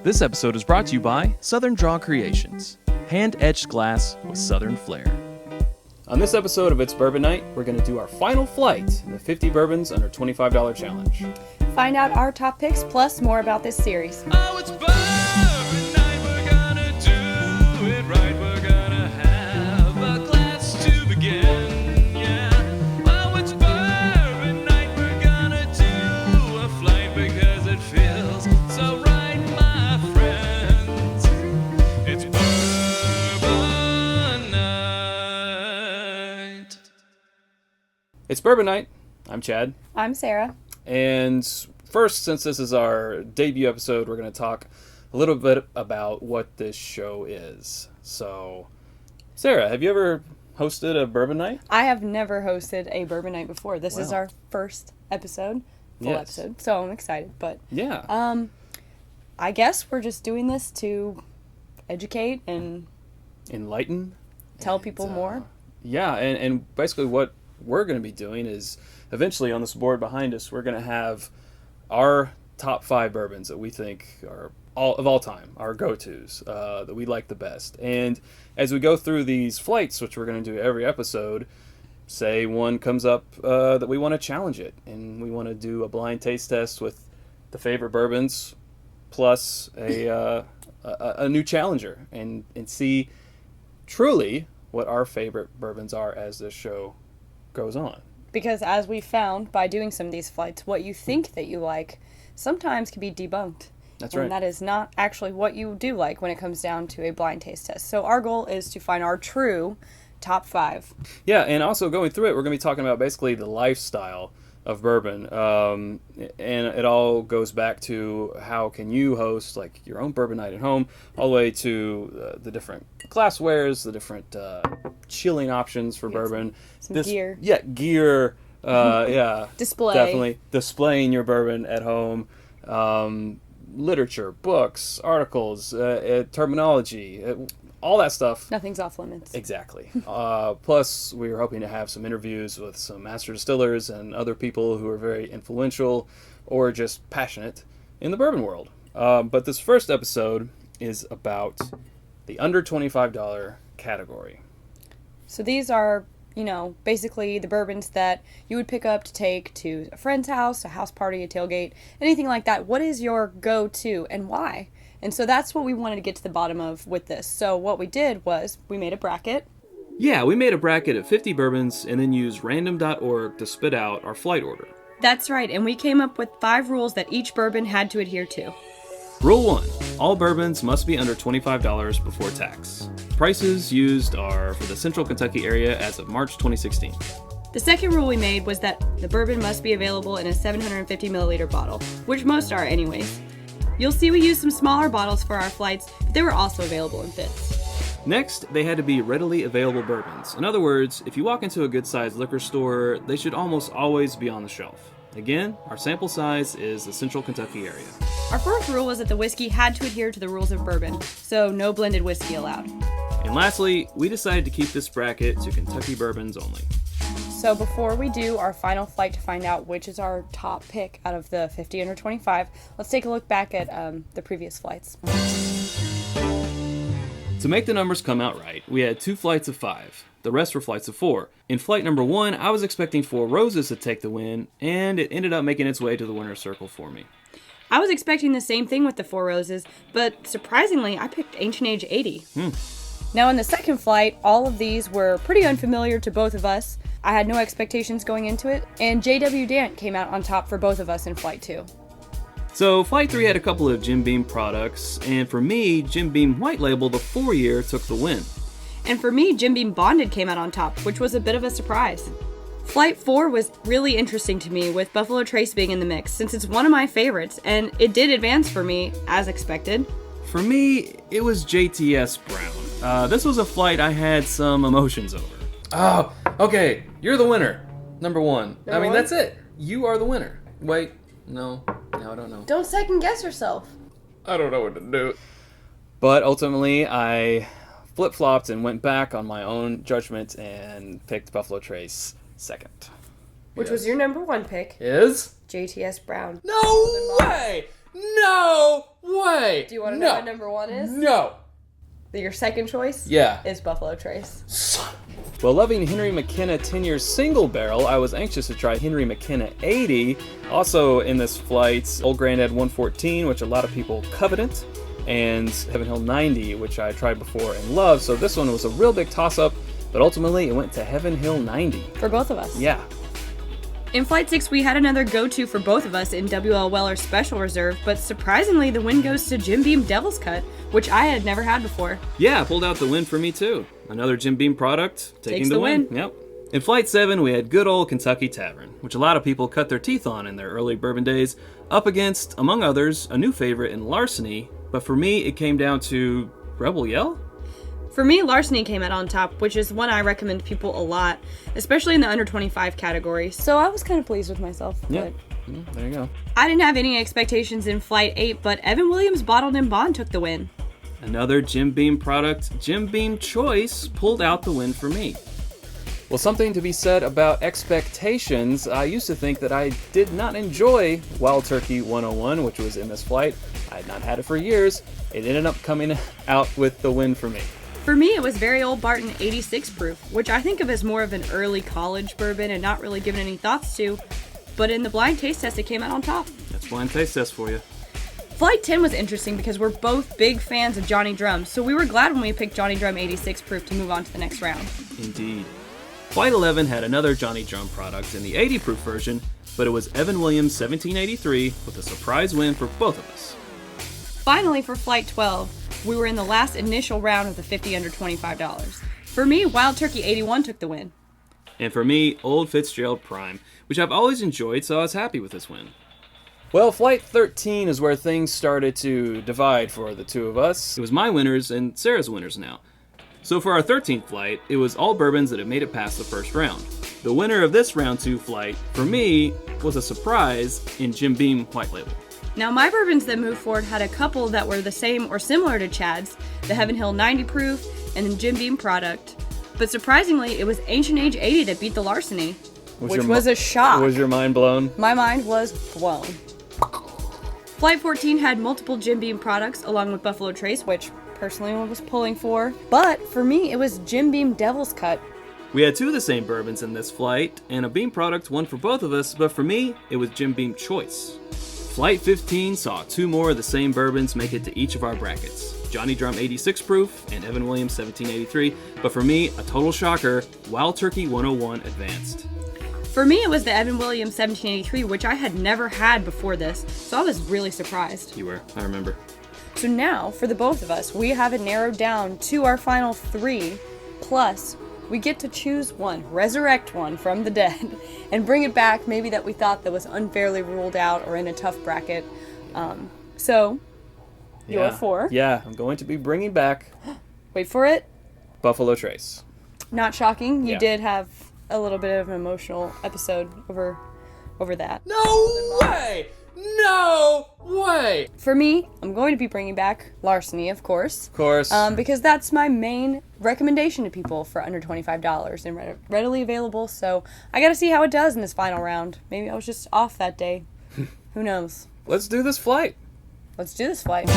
This episode is brought to you by Southern Draw Creations, hand-etched glass with Southern flair. On this episode of It's Bourbon Night, we're going to do our final flight in the 50 Bourbons Under $25 Challenge. Find out our top picks plus more about this series. Oh, it's Bourbon Night, we're gonna do it right, we're gonna have a glass to begin, yeah. Oh, it's Bourbon Night, we're gonna do a flight because it feels so right, my friends. It's Bourbon Night. It's Bourbon Night. I'm Chad. I'm Sarah. And first, since this is our debut episode, we're going to talk a little bit about what this show is. So, Sarah, have you ever hosted a bourbon night? I have never hosted a bourbon night before. This is Wow. our first episode, full Yes. episode, so I'm excited. But Yeah. I guess we're just doing this to educate and Enlighten. tell people more. Yeah, and basically what we're going to be doing is eventually on this board behind us, we're going to have our top 5 bourbons that we think are all time, our go-tos, that we like the best. And as we go through these flights, which we're going to do every episode, say one comes up that we want to challenge it, and we want to do a blind taste test with the favorite bourbons plus a new challenger, and see truly what our favorite bourbons are as this show goes on. Because as we found by doing some of these flights, what you think that you like sometimes can be debunked. That's and right. that is not actually what you do like when it comes down to a blind taste test. So our goal is to find our true top 5. Yeah, and also going through it, we're going to be talking about basically the lifestyle of bourbon, and it all goes back to how can you host like your own bourbon night at home, all the way to the different glasswares, the different chilling options for bourbon. Some gear. Yeah, gear. Yeah, Display. Definitely displaying your bourbon at home. Literature, books, articles, terminology, all that stuff. Nothing's off limits. Exactly. Plus, we were hoping to have some interviews with some master distillers and other people who are very influential or just passionate in the bourbon world. But this first episode is about the under $25 category. So these are, basically the bourbons that you would pick up to take to a friend's house, a house party, a tailgate, anything like that. What is your go-to and why? And so that's what we wanted to get to the bottom of with this. So what we did was we made a bracket. Yeah, we made a bracket of 50 bourbons and then used random.org to spit out our flight order. That's right, and we came up with 5 rules that each bourbon had to adhere to. Rule 1. All bourbons must be under $25 before tax. Prices used are for the Central Kentucky area as of March 2016. The second rule we made was that the bourbon must be available in a 750 milliliter bottle, which most are anyways. You'll see we used some smaller bottles for our flights, but they were also available in fifths. Next, they had to be readily available bourbons. In other words, if you walk into a good-sized liquor store, they should almost always be on the shelf. Again, our sample size is the Central Kentucky area. Our fourth rule was that the whiskey had to adhere to the rules of bourbon, so no blended whiskey allowed. And lastly, we decided to keep this bracket to Kentucky bourbons only. So before we do our final flight to find out which is our top pick out of the 50 under 25, let's take a look back at the previous flights. To make the numbers come out right, we had 2 flights of 5. The rest were flights of 4. In flight number 1, I was expecting 4 Roses to take the win, and it ended up making its way to the winner's circle for me. I was expecting the same thing with the 4 Roses, but surprisingly, I picked Ancient Age 80. Now in the second flight, all of these were pretty unfamiliar to both of us. I had no expectations going into it, and J.W. Dant came out on top for both of us in flight 2. So flight 3 had a couple of Jim Beam products, and for me, Jim Beam White Label, the 4-year, took the win. And for me, Jim Beam Bonded came out on top, which was a bit of a surprise. Flight 4 was really interesting to me with Buffalo Trace being in the mix, since it's one of my favorites, and it did advance for me, as expected. For me, it was JTS Brown. This was a flight I had some emotions over. Oh, okay, you're the winner. Number 1. I mean, that's it. You are the winner. Wait, no, I don't know. Don't second guess yourself. I don't know what to do. But ultimately, I flip-flopped and went back on my own judgment and picked Buffalo Trace second. which Yes. was your number one pick, Is? JTS Brown. No way! No way! Do you want to know what number one is? No! Your second choice? Yeah. Is Buffalo Trace. Well, loving Henry McKenna 10-year single barrel, I was anxious to try Henry McKenna 80. Also in this flight, Old Grandad 114, which a lot of people coveted, and Heaven Hill 90, which I tried before and loved. So this one was a real big toss-up, but ultimately it went to Heaven Hill 90. For both of us. Yeah. In Flight 6, we had another go-to for both of us in W.L. Weller Special Reserve, but surprisingly, the win goes to Jim Beam Devil's Cut, which I had never had before. Yeah, pulled out the win for me too. Another Jim Beam product, taking Takes the the win. win. Yep. In Flight 7, we had good old Kentucky Tavern, which a lot of people cut their teeth on in their early bourbon days, up against, among others, a new favorite in Larceny, but for me, it came down to Rebel Yell? For me, Larceny came out on top, which is one I recommend people a lot, especially in the under 25 category. So I was kind of pleased with myself. Yeah. But There you go. I didn't have any expectations in Flight 8, but Evan Williams Bottled in Bond took the win. Another Jim Beam product, Jim Beam Choice, pulled out the win for me. Well, something to be said about expectations. I used to think that I did not enjoy Wild Turkey 101, which was in this flight. I had not had it for years. It ended up coming out with the win for me. For me, it was Very Old Barton 86 proof, which I think of as more of an early college bourbon and not really given any thoughts to. But in the blind taste test, it came out on top. That's blind taste test for you. Flight 10 was interesting because we're both big fans of Johnny Drum, so we were glad when we picked Johnny Drum 86 proof to move on to the next round. Indeed. Flight 11 had another Johnny Drum product in the 80 proof version, but it was Evan Williams 1783 with a surprise win for both of us. Finally, for Flight 12, we were in the last initial round of the 50 under $25. For me, Wild Turkey 81 took the win. And for me, Old Fitzgerald Prime, which I've always enjoyed, so I was happy with this win. Well, Flight 13 is where things started to divide for the two of us. It was my winners and Sarah's winners now. So for our 13th flight, it was all bourbons that had made it past the first round. The winner of this round 2 flight, for me, was a surprise in Jim Beam White Label. Now, my bourbons that moved forward had a couple that were the same or similar to Chad's, the Heaven Hill 90 proof and the Jim Beam product. But surprisingly, it was Ancient Age 80 that beat the Larceny, which was a shock. Was your mind blown? My mind was blown. Flight 14 had multiple Jim Beam products along with Buffalo Trace, which personally I was pulling for. But for me, it was Jim Beam Devil's Cut. We had 2 of the same bourbons in this flight, and a Beam product, one for both of us, but for me, it was Jim Beam Choice. Flight 15 saw 2 more of the same bourbons make it to each of our brackets. Johnny Drum 86 proof and Evan Williams 1783, but for me, a total shocker, Wild Turkey 101 advanced. For me, it was the Evan Williams 1783, which I had never had before this, so I was really surprised. You were, I remember. So now, for the both of us, we have it narrowed down to our final 3, plus we get to choose one, resurrect one from the dead, and bring it back maybe that we thought that was unfairly ruled out or in a tough bracket. So, your 4. Yeah, I'm going to be bringing back Wait for it. Buffalo Trace. Not shocking. You Yeah. did have a little bit of an emotional episode over that. No way! No way! For me, I'm going to be bringing back Larceny, of course. Of course. Because that's my main recommendation to people for under $25 and readily available. So I got to see how it does in this final round. Maybe I was just off that day. Who knows? Let's do this flight. Let's do this flight.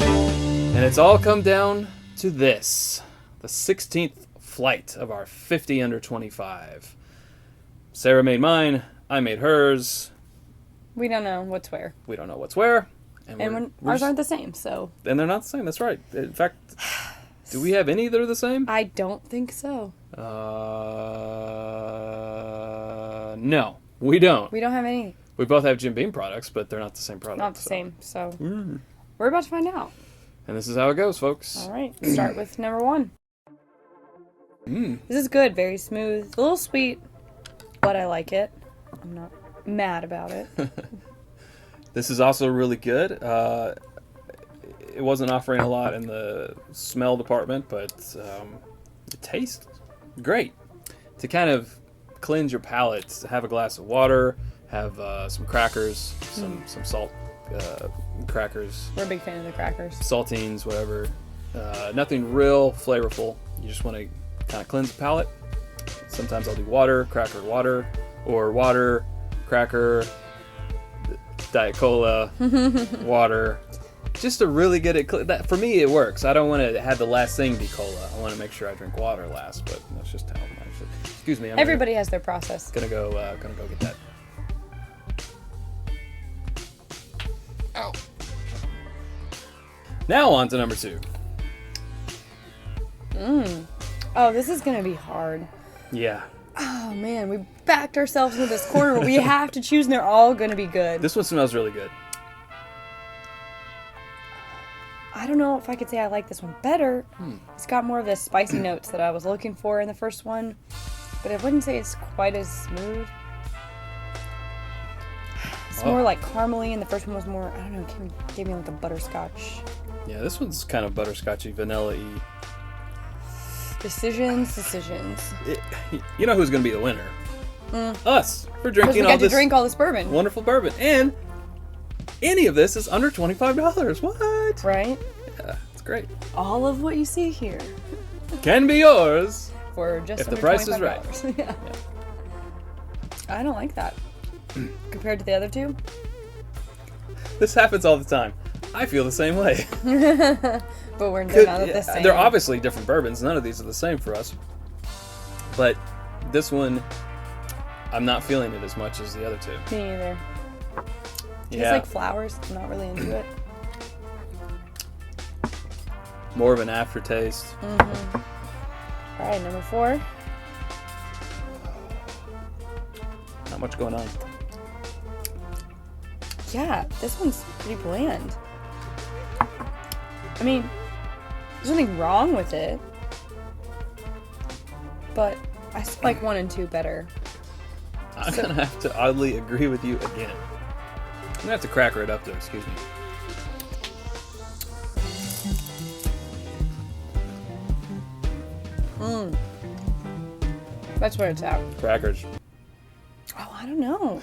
And it's all come down to this. The 16th flight of our 50 under 25. Sarah made mine. I made hers. We don't know what's where. We don't know what's where. And ours aren't the same, so. And they're not the same. That's right. In fact, do we have any that are the same? I don't think so. No, we don't. We don't have any. We both have Jim Beam products, but they're not the same product. Not the same, so. We're about to find out. And this is how it goes, folks. All right, let's start with number 1. This is good, very smooth. A little sweet, but I like it. I'm not mad about it. This is also really good. It wasn't offering a lot in the smell department, but it tastes great. To kind of cleanse your palate, have a glass of water, have some crackers, some salt crackers. We're a big fan of the crackers. Saltines, whatever. Nothing real flavorful. You just want to kind of cleanse the palate. Sometimes I'll do water, cracker water. or water, cracker, Diet Cola, water, just to really get it that for me it works. I don't want to have the last thing be cola. I want to make sure I drink water last, but that's just how I should. Excuse me. Everybody has their process. Gonna go get that. Ow. Now on to number 2. Oh, this is gonna be hard. Yeah. Oh man, we backed ourselves into this corner. We have to choose, and they're all gonna be good. This one smells really good. I don't know if I could say I like this one better. It's got more of the spicy notes that I was looking for in the first one, but I wouldn't say it's quite as smooth. It's more like caramely, and the first one was more, I don't know, gave me like a butterscotch. Yeah, this one's kind of butterscotchy, vanilla-y. Decisions. You know who's going to be the winner? Us. For Because drinking we all got to this drink all this bourbon. wonderful bourbon. And any of this is under $25. What? Right? Yeah, it's great. All of what you see here Can be yours. for just If the under price is $25. Yeah. I don't like that. Compared to the other two? This happens all the time. I feel the same way. But they're not the same. They're obviously different bourbons. None of these are the same for us. But this one, I'm not feeling it as much as the other two. Me neither. Tastes Yeah. like flowers. I'm not really into it. More of an aftertaste. Alright, number 4. Not much going on. Yeah, this one's pretty bland. I mean, there's nothing wrong with it. But I still like 1 and 2 better. I'm going to have to oddly agree with you again. I'm going to have to cracker it up though, excuse me. That's where it's at. Crackers. Oh, I don't know.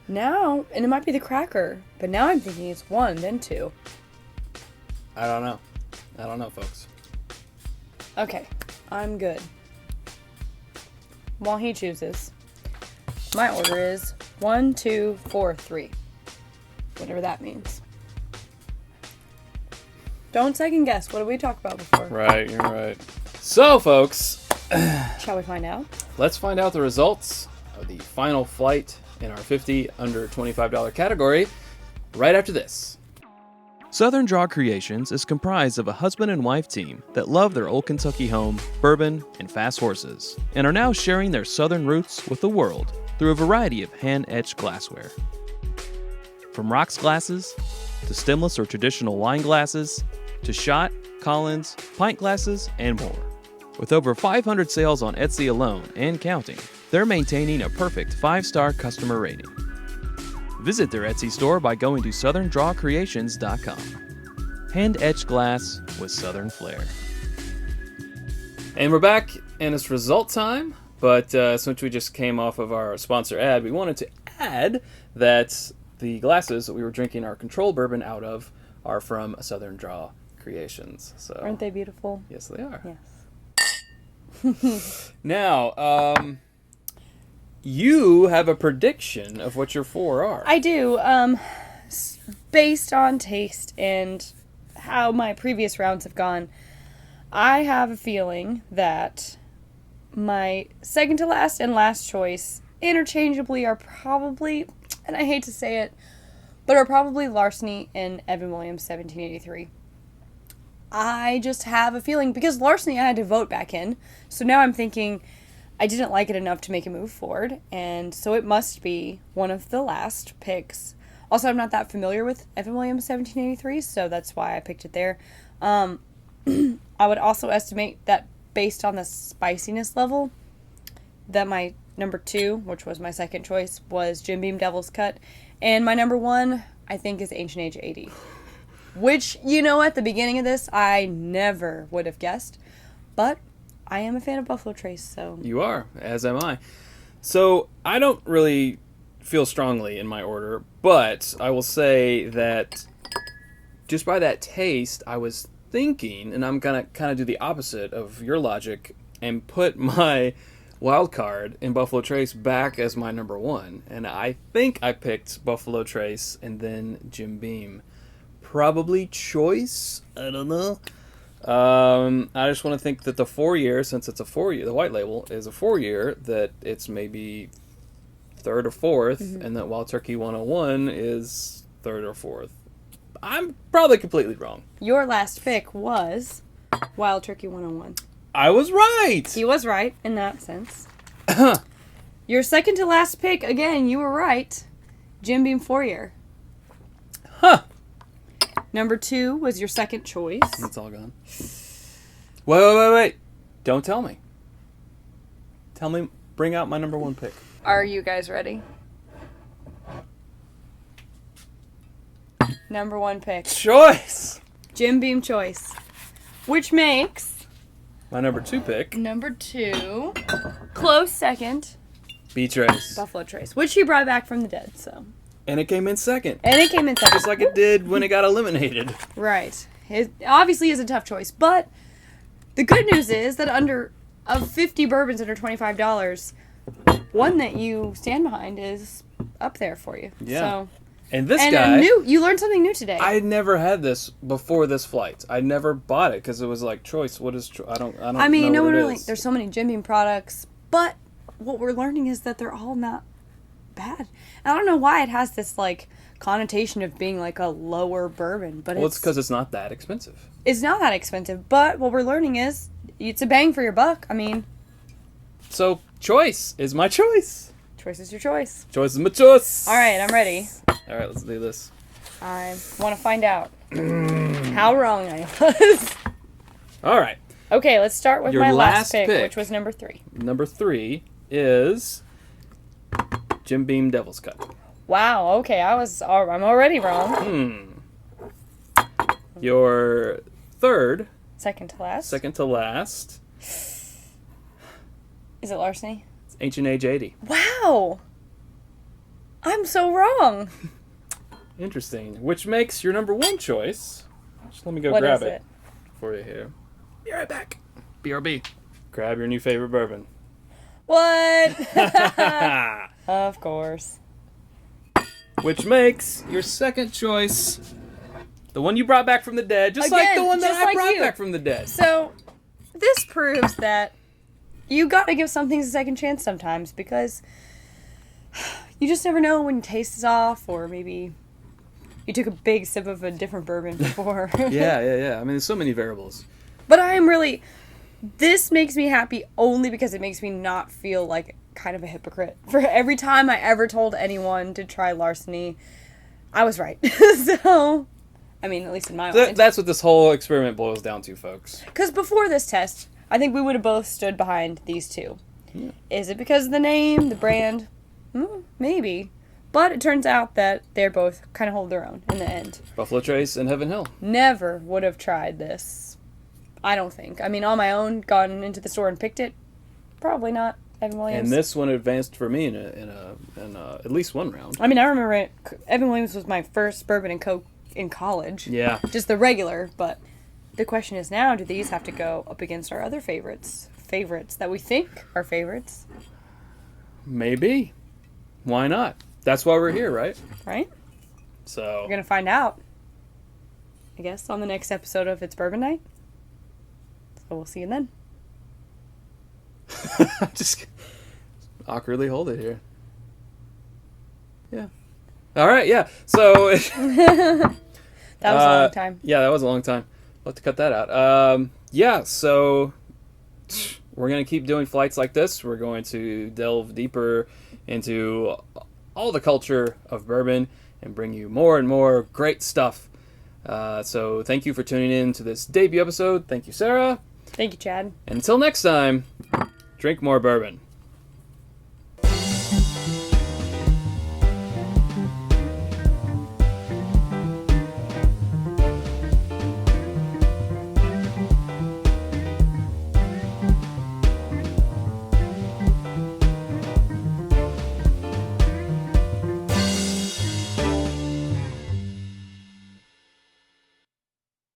Now, and it might be the cracker, but now I'm thinking it's 1, then 2. I don't know. I don't know, folks. Okay, I'm good. While he chooses, my order is 1, 2, 4, 3. Whatever that means. Don't second guess. What did we talk about before? Right, you're right. So, folks, Shall we find out? let's find out the results of the final flight in our 50 under $25 category right after this. Southern Draw Creations is comprised of a husband and wife team that love their old Kentucky home, bourbon, and fast horses, and are now sharing their Southern roots with the world through a variety of hand-etched glassware. From rocks glasses, to stemless or traditional wine glasses, to shot, Collins, pint glasses, and more. With over 500 sales on Etsy alone and counting, they're maintaining a perfect 5-star customer rating. Visit their Etsy store by going to southerndrawcreations.com. Hand-etched glass with Southern flair. And we're back, and it's result time. But since we just came off of our sponsor ad, we wanted to add that the glasses that we were drinking our control bourbon out of are from Southern Draw Creations. So Aren't they beautiful? yes, they are. Yes. Now, you have a prediction of what your 4 are. I do. Based on taste and how my previous rounds have gone, I have a feeling that my second to last and last choice interchangeably are probably, and I hate to say it, but are probably Larceny and Evan Williams 1783. I just have a feeling, because Larceny I had to vote back in, so now I'm thinking I didn't like it enough to make a move forward, and so it must be one of the last picks. Also, I'm not that familiar with Evan Williams 1783, so that's why I picked it there. I would also estimate that based on the spiciness level, that my number 2, which was my second choice, was Jim Beam Devil's Cut, and my number 1, I think, is Ancient Age 80. Which, at the beginning of this, I never would have guessed, but I am a fan of Buffalo Trace, so... You are, as am I. So, I don't really feel strongly in my order, but I will say that just by that taste, I was thinking, and I'm going to kind of do the opposite of your logic, and put my wild card in Buffalo Trace back as my number one, and I think I picked Buffalo Trace and then Jim Beam. Probably choice. I don't know. I just want to think that the 4-year, since it's a 4-year, the white label is a 4-year, that it's maybe third or fourth, and that Wild Turkey 101 is third or fourth. I'm probably completely wrong. Your last pick was Wild Turkey 101. I was right! He was right in that sense. Your second to last pick, again, you were right. Jim Beam 4-year. Huh. Number 2 was your second choice. It's all gone. Wait. Don't tell me. Tell me, bring out my number 1 pick. Are you guys ready? Number 1 pick. Choice! Jim Beam choice. Which makes My number 2 pick, number 2 close second, B-Trace. Buffalo Trace, which he brought back from the dead, so. And it came in second. And it came in second. Just like it did when it got eliminated. Right. It obviously is a tough choice, but the good news is that of 50 bourbons under $25, one that you stand behind is up there for you. Yeah. So, And this and guy, you learned something new today. I had never had this before this flight. I never bought it because it was like choice. What is I don't I mean, know no what one it really. is. There's so many Jim Beam products, but what we're learning is that they're all not bad. And I don't know why it has this like connotation of being like a lower bourbon, but Well, it's because it's not that expensive. it's not that expensive. But what we're learning is it's a bang for your buck. I mean, So choice is my choice. choice is your choice. Choice is my choice. All right, I'm ready. All right, let's do this. I want to find out how wrong I was. All right. Okay, let's start with Your my last last pick, pick. which was number 3. Number 3 is Jim Beam Devil's Cut. Wow. Okay, I'm already wrong. Your third, Second to last. second to last, Is it larceny? is Ancient Age 80. Wow. I'm so wrong. Interesting. Which makes your number 1 choice. Just let me go What grab is it for you here. Be right back. BRB. Grab your new favorite bourbon. What? Of course. Which makes your second choice the one you brought back from the dead, just like Again, the one that just I like brought you. back from the dead. So, this proves that you gotta give some things a second chance sometimes, because you just never know when taste is off, or maybe you took a big sip of a different bourbon before. Yeah. I mean, there's so many variables. But I am really... This makes me happy only because it makes me not feel like kind of a hypocrite. For every time I ever told anyone to try larceny, I was right. So, I mean, at least in my mind. That's what this whole experiment boils down to, folks. Because before this test, I think we would have both stood behind these two. Yeah. Is it because of the name, the brand? Maybe. But it turns out that they're both kind of hold their own in the end. Buffalo Trace and Heaven Hill. Never would have tried this. I don't think. I mean, on my own, gone into the store and picked it. Probably not. Evan Williams. And this one advanced for me in at least one round. I mean, I remember it. Evan Williams was my first bourbon and Coke in college. Yeah. Just the regular, but the question is now, do these have to go up against our other favorites? Favorites that we think are favorites, Maybe. Why not? That's why we're here, right? right? So We're going to find out, I guess, on the next episode of It's Bourbon Night. So we'll see you then. just awkwardly hold it here. Yeah. All right, yeah. So That was a long time. Yeah, that was a long time. We'll have to cut that out. Yeah, so we're going to keep doing flights like this. We're going to delve deeper into all the culture of bourbon and bring you more and more great stuff. So thank you for tuning in to this debut episode. Thank you, Sarah. Thank you, Chad. And until next time, drink more bourbon.